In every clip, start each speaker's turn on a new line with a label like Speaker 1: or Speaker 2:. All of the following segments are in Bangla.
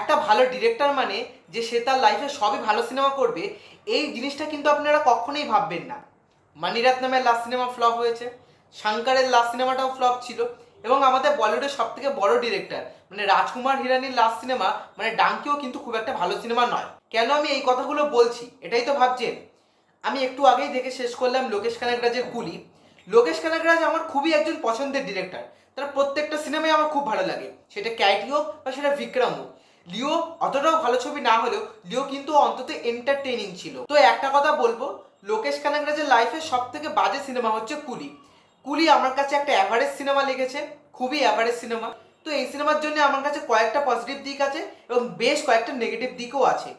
Speaker 1: একটা ভালো ডিরেক্টর মানে যে সে তার লাইফে সবই ভালো সিনেমা করবে, এই জিনিসটা কিন্তু আপনারা কখনোই ভাববেন না। মানিরত্নমের লাস্ট সিনেমা ফ্লপ হয়েছে, শঙ্করের লাস্ট সিনেমাটাও ফ্লপ ছিল, এবং আমাদের বলিউডের সব থেকে বড় ডিরেক্টর মানে রাজকুমার হিরানির লাস্ট সিনেমা মানে ডাঙ্কিও কিন্তু খুব একটা ভালো সিনেমা নয়। কেন আমি এই কথাগুলো বলছি এটাই তো ভাবছেন। আমি একটু আগেই দেখে শেষ করলাম লোকেশ কানাগরাজের কুলি। লোকেশ কানাগরাজ আমার খুবই একজন পছন্দের ডিরেক্টর। তার প্রত্যেকটা সিনেমাই আমার খুব ভালো লাগে, সেটা ক্যাটি হোক বা সেটা বিক্রম হোক। লিও অতটাও ভালো ছবি না হলেও লিও কিন্তু অন্তত এন্টারটেইনিং ছিল। তো একটা কথা বলবো, লোকেশ কানাগরাজের লাইফের সব থেকে বাজে সিনেমা হচ্ছে কুলি। কুলি আমার কাছে একটা অ্যাভারেজ সিনেমা লেগেছে, খুবই অ্যাভারেজ সিনেমা। তো এই সিনেমার জন্য আমার কাছে কয়েকটা পজিটিভ দিক আছে এবং বেশ কয়েকটা নেগেটিভ দিকও আছে।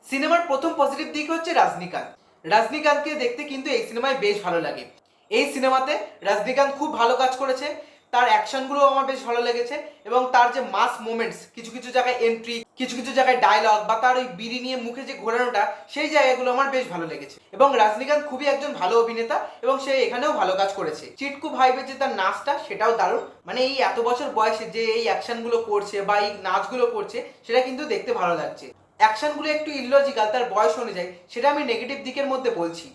Speaker 1: সিনেমার প্রথম পজিটিভ দিক হচ্ছে রজনীকান্ত। রজনীকান্তকে দেখতে কিন্তু এই সিনেমায় বেশ ভালো লাগে। এই সিনেমাতে রজনীকান্ত খুব ভালো কাজ করেছে, তার অ্যাকশনগুলো আমার বেশ ভালো লেগেছে, এবং তার যে মাস মোমেন্টস, কিছু কিছু জায়গায় এন্ট্রি, কিছু কিছু জায়গায় ডায়লগ, বা তার ওই বিড়ি নিয়ে মুখে যে ঘোরানোটা, সেই জায়গাগুলো আমার বেশ ভালো লেগেছে। এবং রজনীকান্ত খুবই একজন ভালো অভিনেতা এবং সে এখানেও ভালো কাজ করেছে। চিটকু ভাইবের যে তার নাচটা সেটাও দারুণ, মানে এই এত বছর বয়সে যে এই অ্যাকশনগুলো করছে বা এই নাচগুলো করছে সেটা কিন্তু দেখতে ভালো লাগছে। অ্যাকশনগুলো একটু ইললজিক্যাল তার বয়স অনুযায়ী, সেটা আমি নেগেটিভ দিকের মধ্যে বলছি।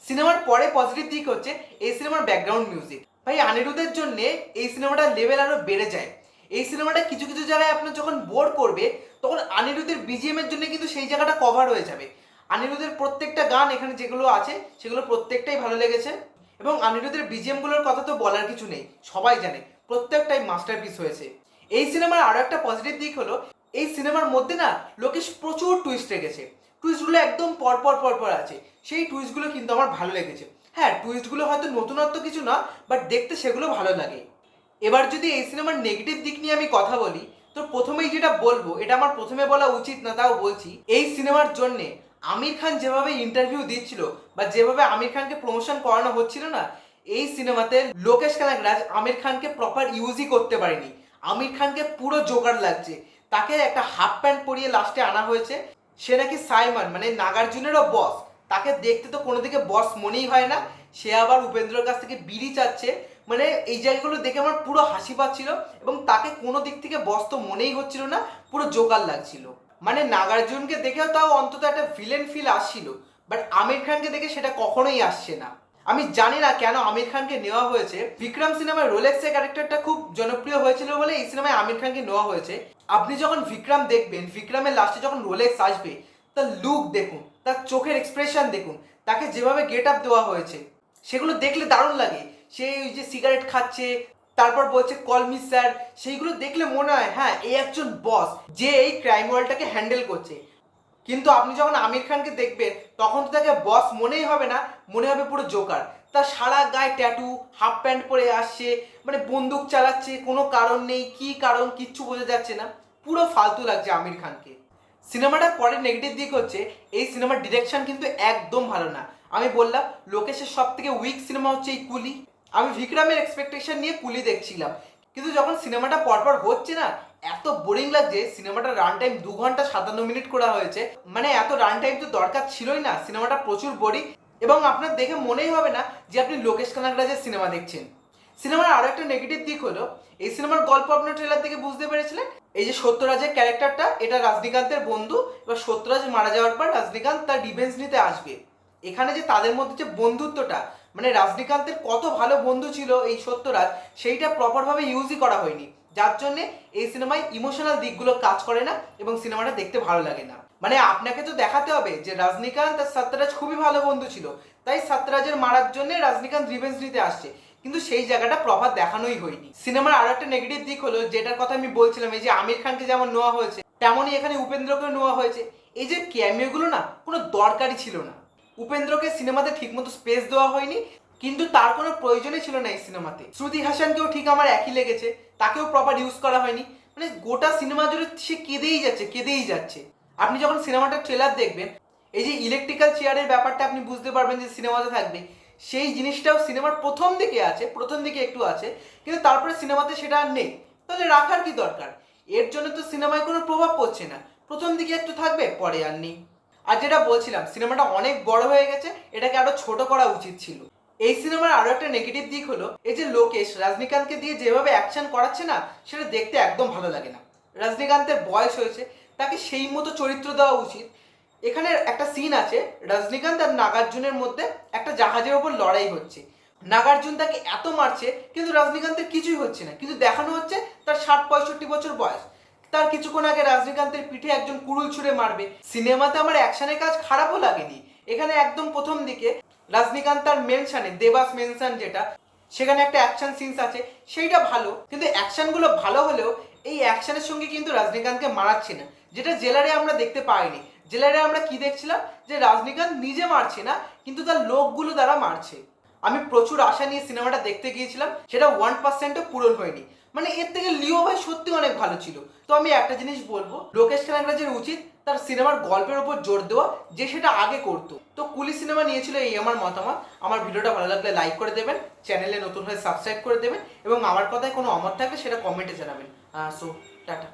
Speaker 1: সিনেমার পরে পজিটিভ দিক হচ্ছে এই সিনেমার ব্যাকগ্রাউন্ড মিউজিক। ভাই অনিরুদ্ধের জন্য এই সিনেমাটার লেভেল আরো বেড়ে যায়। এই সিনেমাটা কিছু কিছু জায়গায় আপনার যখন বোর করবে তখন অনিরুদ্ধের বিজিএম এর জন্য কিন্তু সেই জায়গাটা কভার হয়ে যাবে। অনিরুদ্ধের প্রত্যেকটা গান এখানে যেগুলো আছে সেগুলো প্রত্যেকটাই ভালো লেগেছে, এবং অনিরুদ্ধের বিজিএম গুলোর কথা তো বলার কিছু নেই, সবাই জানে প্রত্যেকটাই মাস্টারপিস হয়েছে। এই সিনেমার আরো একটা পজিটিভ দিক হলো এই সিনেমার মধ্যে না লোকেশ প্রচুর টুইস্ট রেখেছে। টুইস্টগুলো একদম পরপর পরপর আছে, সেই টুইস্টগুলো কিন্তু আমার ভালো লেগেছে। হ্যাঁ, টুইস্টগুলো হয়তো নতুনত্ব কিছু না, বাট দেখতে সেগুলো ভালো লাগে। এবার যদি এই সিনেমার নেগেটিভ দিক নিয়ে আমি কথা বলি, তো প্রথমেই যেটা বলবো, এটা আমার প্রথমে বলা উচিত না তাও বলছি, এই সিনেমার জন্যে আমির খান যেভাবে ইন্টারভিউ দিচ্ছিল বা যেভাবে আমির খানকে প্রমোশন করানো হচ্ছিল না, এই সিনেমাতে লোকেশ কানাগরাজ আমির খানকে প্রপার ইউজই করতে পারেনি। আমির খানকে পুরো জোগাড় লাগছে, তাকে একটা হাফ প্যান্ট পরিয়ে লাস্টে আনা হয়েছে। সে নাকি সাইমন মানে নাগার্জুনেরও বস, তাকে দেখতে তো কোনো দিকে বস মনেই হয় না। সে আবার উপেন্দ্রর কাছ থেকে বিড়ি চাচ্ছে, মানে এই জায়গাগুলো দেখে আমার পুরো হাসি পাচ্ছিল, এবং তাকে কোনো দিক থেকে বস তো মনেই হচ্ছিল না, পুরো জোকার লাগছিল। মানে নাগার্জুনকে দেখেও তাও অন্তত একটা ভিলেন ফিল আসছিল, বাট আমির খানকে দেখে সেটা কখনোই আসছে না। আমি জানি না কেন আমির খানকে নেওয়া হয়েছে। বিক্রম সিনেমায় রোলেক্সের ক্যারেক্টারটা খুব জনপ্রিয় হয়েছিল বলে এই সিনেমায় আমির খানকে নেওয়া হয়েছে। আপনি যখন বিক্রম দেখবেন, বিক্রমের লাস্টে যখন রোলেক্স আসবে, তার লুক দেখুন, তার চোখের এক্সপ্রেশন দেখুন, তাকে যেভাবে গেট আপ দেওয়া হয়েছে সেগুলো দেখলে দারুণ লাগে। সে ওই যে সিগারেট খাচ্ছে, তারপর বলছে কল মি স্যার, সেইগুলো দেখলে মনে হয় হ্যাঁ এই একজন বস যে এই ক্রাইম ওয়ার্ল্ডটাকে হ্যান্ডেল করছে। কিন্তু আপনি যখন আমির খানকে দেখবেন তখন তো তাকে বস মনেই হবে না, মনে হবে পুরো জোকার। তার সারা গায়ে ট্যাটু, হাফ প্যান্ট পরে আসছে, মানে বন্দুক চালাচ্ছে, কোনো কারণ নেই, কি কারণ কিচ্ছু বোঝা যাচ্ছে না, পুরো ফালতু লাগছে আমির খানকে। সিনেমাটার পরে নেগেটিভ দিক হচ্ছে এই সিনেমার ডিরেকশন কিন্তু একদম ভালো না। আমি বললাম লোকেশের সব থেকে উইক সিনেমা হচ্ছে এই কুলি। আমি বিক্রমের এক্সপেকটেশন নিয়ে কুলি দেখছিলাম, কিন্তু যখন সিনেমাটা পরপর হচ্ছে না, এত বোরিং লাগছে। সিনেমাটার রান টাইম 2 ঘন্টা 57 মিনিট করা হয়েছে, মানে এত রান টাইম তো দরকার ছিলই না। সিনেমাটা প্রচুর বোরিং, এবং আপনার দেখে মনেই হবে না যে আপনি লোকেশ কানাগরাজের সিনেমা দেখছেন। সিনেমার আরো একটা নেগেটিভ দিক হলো এই সিনেমার গল্প আপনার ট্রেলার থেকে বুঝতে পেরেছিলেন। এই যে সত্যরাজের ক্যারেক্টারটা, এটা রজনীকান্তের বন্ধু। এবার সত্যরাজ মারা যাওয়ার পর রজনীকান্ত তার রিভেঞ্জ নিতে আসবে। এখানে যে তাদের মধ্যে যে বন্ধুত্বটা, মানে রজনীকান্তের কত ভালো বন্ধু ছিল এই সত্যরাজ, সেইটা প্রপারভাবে ইউজই করা হয়নি, যার জন্যে এই সিনেমায় ইমোশনাল দিকগুলো কাজ করে না এবং সিনেমাটা দেখতে ভালো লাগে না। মানে আপনাকে তো দেখাতে হবে যে রজনীকান্ত আর সত্যরাজ খুবই ভালো বন্ধু ছিল, তাই সত্যরাজের মারার জন্য রজনীকান্ত রিভেঞ্জ নিতে আসছে, কিন্তু সেই জায়গাটা প্রপার দেখানোই হয়নি। সিনেমার আরো একটা নেগেটিভ দিক হলো, যেটার কথা আমি বলছিলাম, এই যে আমির খানকে যেমন নেওয়া হয়েছে তেমনই এখানে উপেন্দ্রকে নেওয়া হয়েছে। এই যে ক্যামিওগুলো না কোনো দরকারই ছিল না। উপেন্দ্রকে সিনেমাতে ঠিকমতো স্পেস দেওয়া হয়নি, কিন্তু তার কোনো প্রয়োজনই ছিল না এই সিনেমাতে। শ্রুতি হাসানকেও ঠিক আমার একই লেগেছে, তাকেও প্রপার ইউজ করা হয়নি। মানে গোটা সিনেমা জুড়ে সে কেঁদেই যাচ্ছে কেঁদেই যাচ্ছে। আপনি যখন সিনেমাটার ট্রেলার দেখবেন, এই যে ইলেকট্রিক্যাল চেয়ারের ব্যাপারটা আপনি বুঝতে পারবেন যে সিনেমাতে থাকবে, সেই জিনিসটাও সিনেমার প্রথম দিকে আছে, প্রথম দিকে একটু আছে, কিন্তু তারপরে সিনেমাতে সেটা আর নেই। তাহলে রাখার কি দরকার? এর জন্য তো সিনেমায় কোনো প্রভাব পড়ছে না। প্রথম দিকে একটু থাকবে, পরে আর নেই। আর যেটা বলছিলাম, সিনেমাটা অনেক বড় হয়ে গেছে, এটাকে আরো ছোট করা উচিত ছিল। এই সিনেমার আরো একটা নেগেটিভ দিক হলো এই যে লোকেশ রজনীকান্তকে দিয়ে যেভাবে অ্যাকশন করাচ্ছে না, সেটা দেখতে একদম ভালো লাগে না। রজনীকান্তের বয়স হয়েছে, তাকে সেই মতো চরিত্র দেওয়া উচিত। এখানে একটা সিন আছে, রজনীকান্ত আর নাগার্জুনের মধ্যে একটা জাহাজের ওপর লড়াই হচ্ছে। নাগার্জুন তাকে এত মারছে কিন্তু রজনীকান্তের কিছুই হচ্ছে না, কিন্তু দেখানো হচ্ছে তার 60-65 বছর বয়স। তার কিছুক্ষণ আগে রজনীকান্তের পিঠে একজন কুড়ুল ছুঁড়ে মারবে। সিনেমাতে আমার অ্যাকশনের কাজ খারাপও লাগেনি। এখানে একদম প্রথম দিকে রজনীকান্ত তার মেনশনে, দেবাস মেনশন যেটা, সেখানে একটা অ্যাকশন সিনস আছে, সেইটা ভালো, কিন্তু অ্যাকশনগুলো ভালো হলেও এই অ্যাকশনের সঙ্গে কিন্তু রজনীকান্তকে মারাচ্ছে না, যেটা জেলারে আমরা দেখতে পাইনি। জেলারে আমরা কি দেখছিলাম, যে রজনীকান্ত নিজে মারছে না কিন্তু তার লোকগুলো দ্বারা মারছে। আমি প্রচুর আশা নিয়ে সিনেমাটা দেখতে গিয়েছিলাম, সেটা 1%ও পূরণ হয়নি। মানে এর থেকে লিও ভাই সত্যি অনেক ভালো ছিল। তো আমি একটা জিনিস বলবো, লোকেশ কানাগরাজের উচিত তার সিনেমার গল্পের উপর জোর দেওয়া, যে সেটা আগে করতো। তো কুলি সিনেমা নিয়েছিল এই আমার মতামত। আমার ভিডিওটা ভালো লাগলে লাইক করে দেবেন, চ্যানেলে নতুন হয়ে সাবস্ক্রাইব করে দেবেন, এবং আমার কথায় কোনো অমত থাকলে সেটা কমেন্টে জানাবেন। So tata.